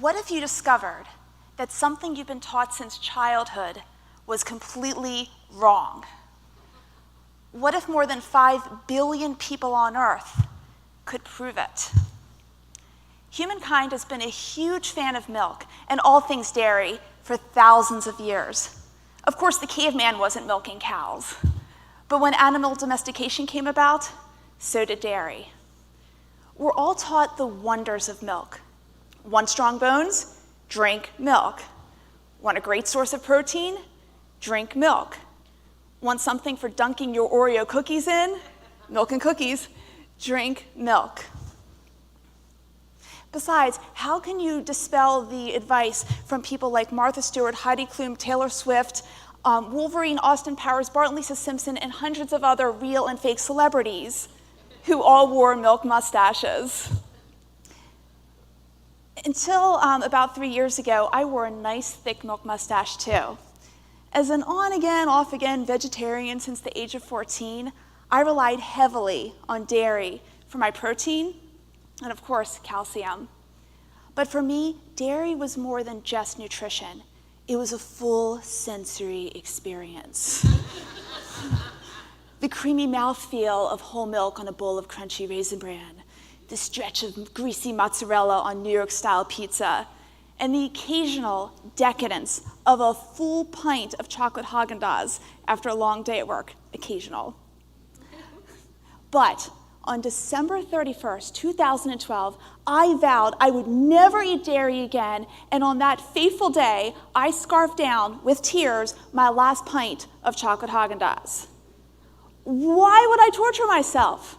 What if you discovered that something you've been taught since childhood was completely wrong? What if more than 5 billion people on Earth could prove it? Humankind has been a huge fan of milk and all things dairy for thousands of years. Of course, the caveman wasn't milking cows, but when animal domestication came about, so did dairy. We're all taught the wonders of milk. Want strong bones? Drink milk. Want a great source of protein? Drink milk. Want something for dunking your Oreo cookies in? Milk and cookies. Drink milk. Besides, how can you dispel the advice from people like Martha Stewart, Heidi Klum, Taylor Swift, Wolverine, Austin Powers, Bart and Lisa Simpson, and hundreds of other real and fake celebrities who all wore milk mustaches? Until about 3 years ago, I wore a nice thick milk mustache too. As an on-again, off-again vegetarian since the age of 14, I relied heavily on dairy for my protein and, of course, calcium. But for me, dairy was more than just nutrition. It was a full sensory experience. The creamy mouthfeel of whole milk on a bowl of crunchy Raisin Bran, the stretch of greasy mozzarella on New York-style pizza, and the occasional decadence of a full pint of chocolate Haagen-Dazs after a long day at work. Occasional. But on December 31st, 2012, I vowed I would never eat dairy again, and on that fateful day, I scarfed down, with tears, my last pint of chocolate Haagen-Dazs. Why would I torture myself?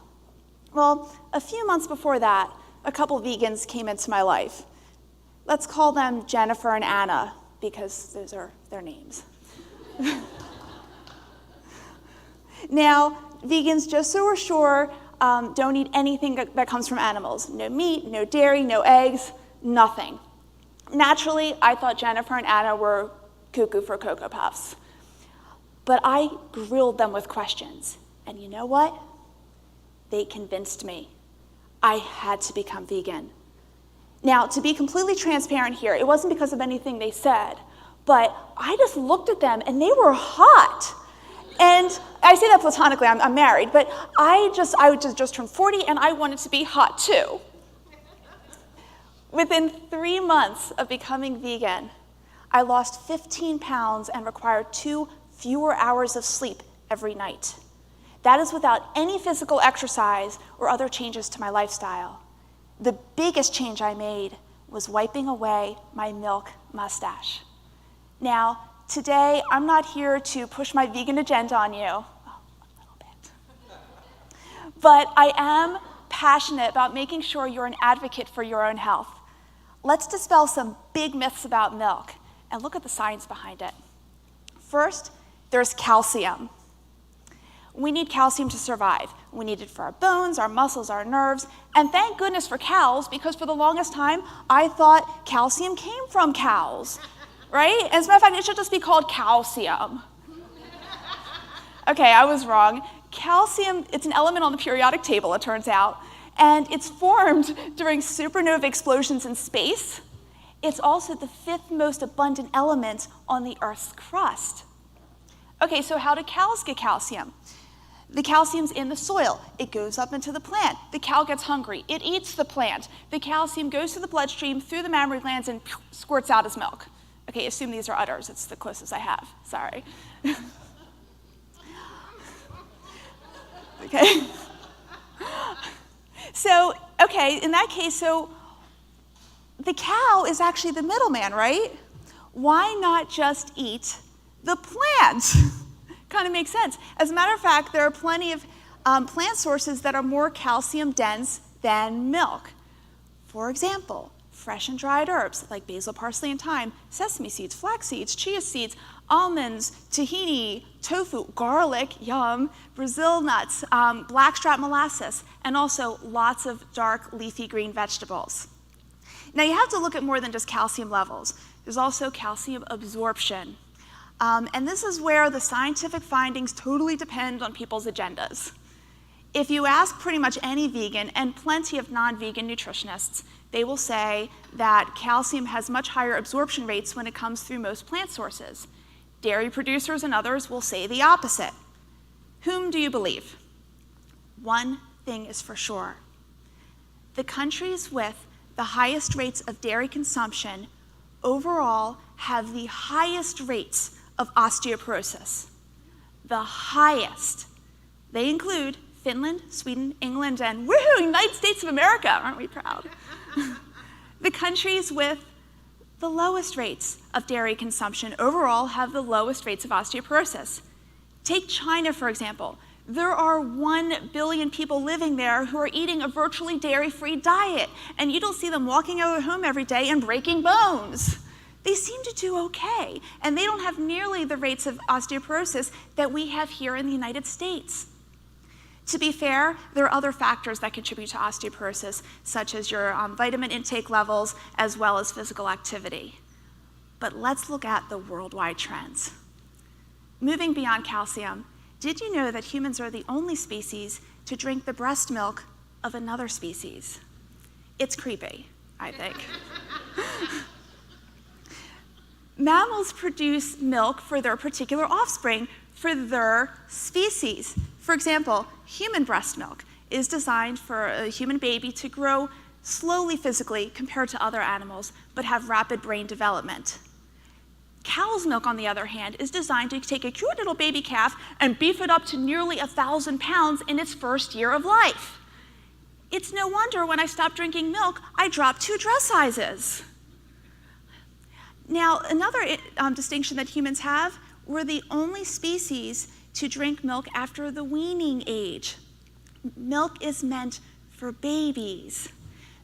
Well, a few months before that, a couple vegans came into my life. Let's call them Jennifer and Anna, because those are their names. Now, vegans, just so we're sure, don't eat anything that comes from animals. No meat, no dairy, no eggs, nothing. Naturally, I thought Jennifer and Anna were cuckoo for Cocoa Puffs. But I grilled them with questions. And you know what? They convinced me. I had to become vegan. Now, to be completely transparent here, it wasn't because of anything they said, but I just looked at them and they were hot. And I say that platonically, I'm married, but I just turned 40 and I wanted to be hot too. Within 3 months of becoming vegan, I lost 15 pounds and required 2 fewer hours of sleep every night. That is without any physical exercise or other changes to my lifestyle. The biggest change I made was wiping away my milk mustache. Now, today, I'm not here to push my vegan agenda on you, well, a little bit. But I am passionate about making sure you're an advocate for your own health. Let's dispel some big myths about milk and look at the science behind it. First, there's calcium. We need calcium to survive. We need it for our bones, our muscles, our nerves, and thank goodness for cows, because for the longest time, I thought calcium came from cows, right? As a matter of fact, it should just be called calcium. Okay, I was wrong. Calcium, it's an element on the periodic table, it turns out, and it's formed during supernova explosions in space. It's also the 5th most abundant element on the Earth's crust. Okay, so how do cows get calcium? The calcium's in the soil. It goes up into the plant. The cow gets hungry. It eats the plant. The calcium goes to the bloodstream, through the mammary glands, and squirts out as milk. Okay, assume these are udders. It's the closest I have. Sorry. Okay. So, okay, in that case, so the cow is actually the middleman, right? Why not just eat the plant? Kind of makes sense. As a matter of fact, there are plenty of plant sources that are more calcium dense than milk. For example, fresh and dried herbs like basil, parsley, and thyme, sesame seeds, flax seeds, chia seeds, almonds, tahini, tofu, garlic, yum, Brazil nuts, blackstrap molasses, and also lots of dark leafy green vegetables. Now you have to look at more than just calcium levels. There's also calcium absorption. And this is where the scientific findings totally depend on people's agendas. If you ask pretty much any vegan and plenty of non-vegan nutritionists, they will say that calcium has much higher absorption rates when it comes through most plant sources. Dairy producers and others will say the opposite. Whom do you believe? One thing is for sure. The countries with the highest rates of dairy consumption overall have the highest rates of osteoporosis. The highest. They include Finland, Sweden, England, and woohoo, United States of America. Aren't we proud? The countries with the lowest rates of dairy consumption overall have the lowest rates of osteoporosis. Take China, for example. There are 1 billion people living there who are eating a virtually dairy-free diet, and you don't see them walking out of their home every day and breaking bones. They seem to do okay, and they don't have nearly the rates of osteoporosis that we have here in the United States. To be fair, there are other factors that contribute to osteoporosis, such as your vitamin intake levels, as well as physical activity. But let's look at the worldwide trends. Moving beyond calcium, did you know that humans are the only species to drink the breast milk of another species? It's creepy, I think. Mammals produce milk for their particular offspring, for their species. For example, human breast milk is designed for a human baby to grow slowly physically compared to other animals, but have rapid brain development. Cow's milk, on the other hand, is designed to take a cute little baby calf and beef it up to nearly 1,000 pounds in its first year of life. It's no wonder when I stopped drinking milk, I dropped 2 dress sizes. Now, another distinction that humans have, we're the only species to drink milk after the weaning age. Milk is meant for babies.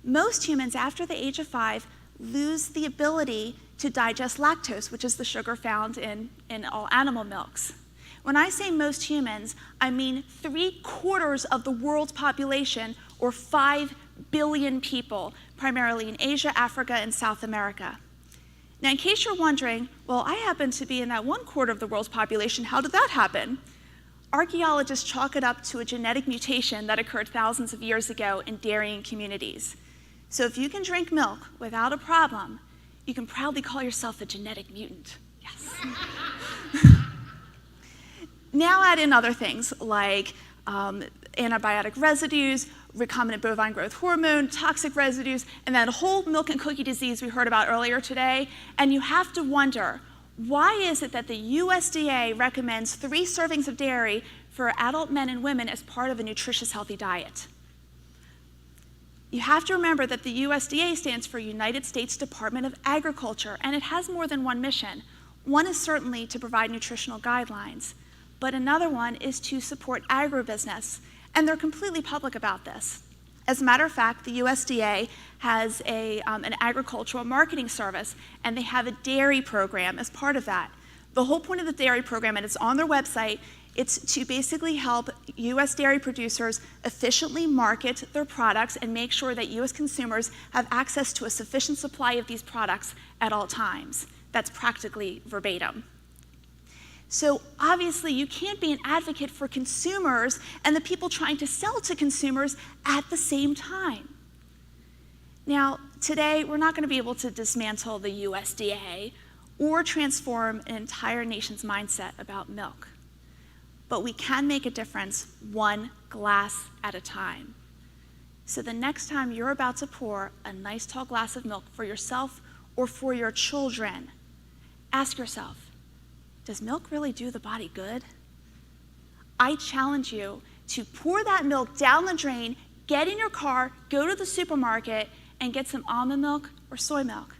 Most humans after the age of 5 lose the ability to digest lactose, which is the sugar found in all animal milks. When I say most humans, I mean 3/4 of the world's population, or 5 billion people, primarily in Asia, Africa, and South America. Now, in case you're wondering, well, I happen to be in that 1/4 of the world's population, how did that happen? Archaeologists chalk it up to a genetic mutation that occurred thousands of years ago in dairying communities. So if you can drink milk without a problem, you can proudly call yourself a genetic mutant. Yes. Now add in other things like antibiotic residues, recombinant bovine growth hormone, toxic residues, and that whole milk and cookie disease we heard about earlier today, and you have to wonder, why is it that the USDA recommends 3 servings of dairy for adult men and women as part of a nutritious, healthy diet? You have to remember that the USDA stands for United States Department of Agriculture, and it has more than one mission. One is certainly to provide nutritional guidelines, but another one is to support agribusiness, and they're completely public about this. As a matter of fact, the USDA has an agricultural marketing service, and they have a dairy program as part of that. The whole point of the dairy program, and it's on their website, it's to basically help U.S. dairy producers efficiently market their products and make sure that U.S. consumers have access to a sufficient supply of these products at all times. That's practically verbatim. So obviously, you can't be an advocate for consumers and the people trying to sell to consumers at the same time. Now, today, we're not going to be able to dismantle the USDA or transform an entire nation's mindset about milk. But we can make a difference 1 glass at a time. So the next time you're about to pour a nice tall glass of milk for yourself or for your children, ask yourself, does milk really do the body good? I challenge you to pour that milk down the drain, get in your car, go to the supermarket, and get some almond milk or soy milk.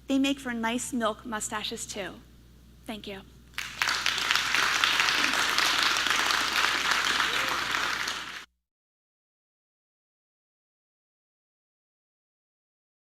They make for nice milk mustaches too. Thank you.